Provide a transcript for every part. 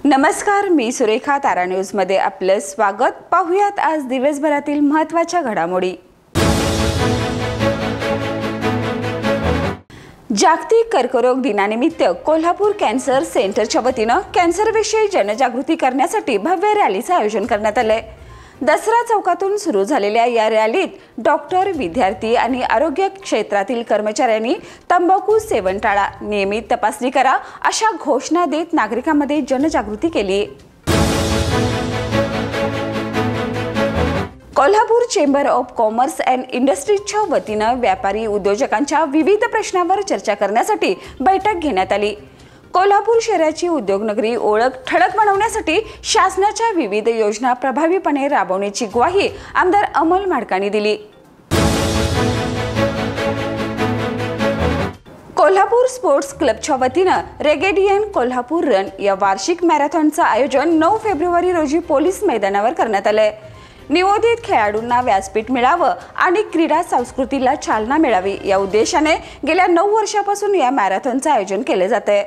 नमस्कार, मी सुरेखा. तारा न्यूज मध्ये आपले स्वागत. पाहुयात आज दिवसभरातील महत्त्वाच्या घडामोडी. जागतिक कर्करोग दिनानिमित्त कोल्हापूर कॅन्सर सेंटरच्या वतीने कॅन्सरविषयी जनजागृती करण्यासाठी भव्य रॅलीचे आयोजन करण्यात आले. दसरा चौकातून सुरू झालेल्या या रॅलीत डॉक्टर, विद्यार्थी आणि आरोग्य क्षेत्रातील कर्मचाऱ्यांनी तंबाखू सेवन टाळा, नियमित तपासणी करा अशा घोषणा देत नागरिकांमध्ये जनजागृती केली. Kolhapur chamber of commerce and इंडस्ट्रीजच्या वतीने व्यापारी उद्योजकांच्या विविध प्रश्नांवर चर्चा करण्यासाठी बैठक घेण्यात आली. कोल्हापूर शहराची उद्योगनगरी ओळख ठळक बनवण्यासाठी शासनाच्या विविध योजना प्रभावीपणे राबवण्याची ग्वाही आमदार अमल माडकांनी दिली. कोल्हापूर स्पोर्ट्स क्लबच्या वतीने रेगेडियन कोल्हापूर रन या वार्षिक मॅरेथॉनचे आयोजन 9 फेब्रुवारी रोजी पोलीस मैदानावर करण्यात आले. निवोदित खेळाडूंना व्यासपीठ मिळावं आणि क्रीडा संस्कृतीला चालना मिळावी या उद्देशाने गेल्या 9 वर्षापासून या मॅरेथॉनचे आयोजन केले जाते.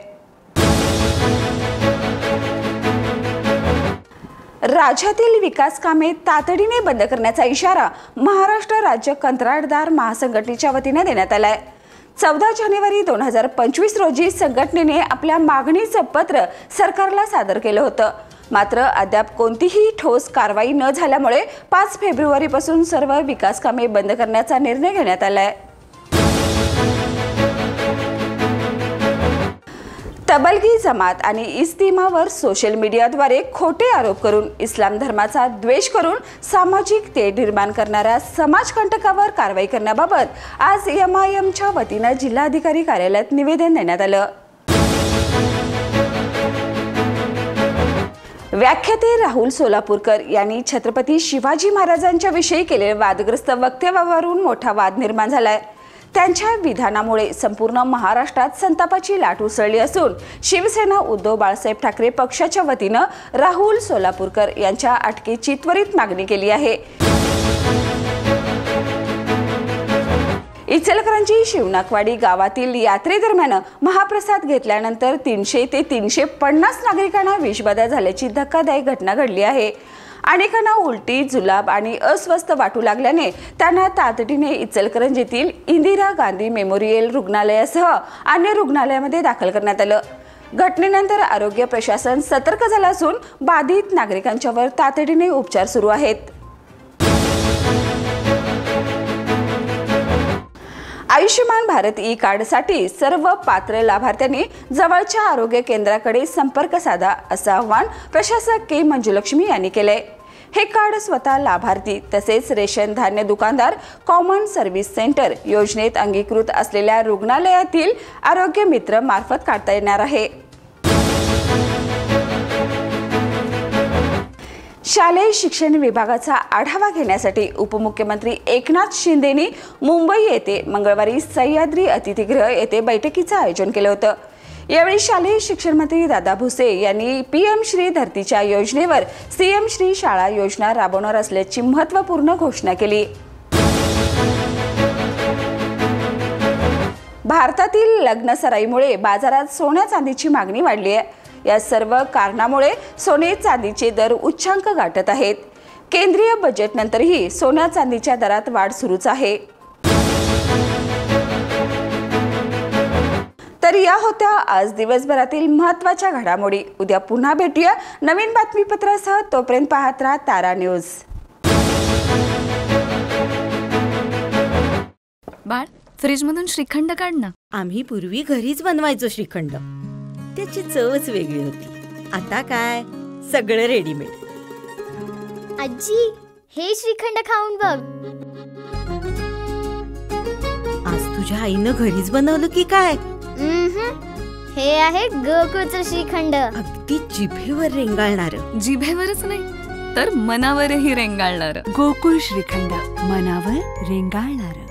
राज्यातील विकास कामे तातडीने बंद करण्याचा इशारा महाराष्ट्र राज्य कंत्राटदार महासंघटनेच्या वतीने देण्यात आलाय. 14 जानेवारी 2025 रोजी संघटनेने आपल्या मागणीचं पत्र सरकारला सादर केलं होतं. मात्र अद्याप कोणतीही ठोस कारवाई न झाल्यामुळे 5 फेब्रुवारी पासून सर्व विकास कामे बंद करण्याचा निर्णय घेण्यात आलाय. तबलगी जमात आणि इस्तिमावर सोशल मीडियाद्वारे खोटे आरोप करून इस्लाम धर्माचा द्वेष करून सामाजिक तेढ निर्माण करणाऱ्या समाजकंटकावर कारवाई करण्याबाबत आज MIMच्या वतीने जिल्हाधिकारी कार्यालयात निवेदन देण्यात आलं. व्याख्याते राहुल सोलापूरकर यांनी छत्रपती शिवाजी महाराजांच्या विषयी केलेल्या वादग्रस्त वक्तव्यावरून मोठा वाद निर्माण झालाय. त्यांच्या विधानामुळे संपूर्ण महाराष्ट्रात संतापाची लाट उसळली असून शिवसेना उद्धव बाळासाहेब ठाकरे पक्षाच्या वतीने राहुल सोलापूरकर यांच्या अटकेची त्वरित मागणी केली आहे. इचलकरंजी शिवनाकवाडी गावातील यात्रेदरम्यान महाप्रसाद घेतल्यानंतर 300 ते 350 नागरिकांना विषबाधा झाल्याची धक्कादायक घटना घडली आहे. अनेकांना उलटी, जुलाब आणि अस्वस्थ वाटू लागल्याने त्यांना तातडीने इचलकरंजीतील इंदिरा गांधी मेमोरियल रुग्णालयासह अन्य रुग्णालयामध्ये दाखल करण्यात आलं. घटनेनंतर आरोग्य प्रशासन सतर्क झालं असून बाधित नागरिकांच्यावर तातडीने उपचार सुरू आहेत. आयुष्यमान भारत ई कार्डसाठी सर्व पात्र लाभार्थ्यांनी जवळच्या आरोग्य केंद्राकडे संपर्क साधा असं आवाहन प्रशासक के मंजुलक्ष्मी यांनी केले. हे कार्ड स्वतः लाभार्थी तसेच रेशन धान्य दुकानदार, कॉमन सर्व्हिस सेंटर योजनेत अंगीकृत असलेल्या रुग्णालयातील आरोग्य मित्र मार्फत काढता येणार आहे. शालेय शिक्षण विभागाचा आढावा घेण्यासाठी उपमुख्यमंत्री एकनाथ शिंदेंनी मुंबई येथे मंगळवारी सह्याद्री अतिथीगृह येथे बैठकीचे आयोजन केले होते. यावेळी शालेय शिक्षण मंत्री दादा भुसे यांनी PM श्री धरतीच्या योजनेवर CM श्री शाळा योजना राबवणार असल्याची महत्त्वपूर्ण घोषणा केली. भारतातील लग्न सराईमुळे बाजारात सोन्या चांदीची मागणी वाढली आहे. या सर्व कारणामुळे सोने चांदीचे दर उच्चांक गाठत आहेत. केंद्रीय बजेटनंतरही सोन्या चांदीच्या दरात वाढ सुरूच आहे. तर या होत्या आज दिवसभरातील महत्त्वाच्या घडामोडी. उद्या पुन्हा भेटूया नवीन बातमीपत्रासह. तोपर्यंत पाहत राहा तारा न्यूज. बाळ, फ्रीजमधून श्रीखंड काढ ना. आम्ही पूर्वी घरीच बनवायचो श्रीखंड. त्याची चवच वेगळी होती. आता काय सगळं रेडीमेड. आजी, हे श्रीखंड खाऊन बघ. आज तुझ्या आईनं घरीच बनवलं की काय? हे आहे गोकुळचं श्रीखंड. अगदी जिभेवर रेंगाळणार. जिभेवरच नाही तर मनावरही रेंगाळणार. गोकुळ श्रीखंड, मनावर रेंगाळणार.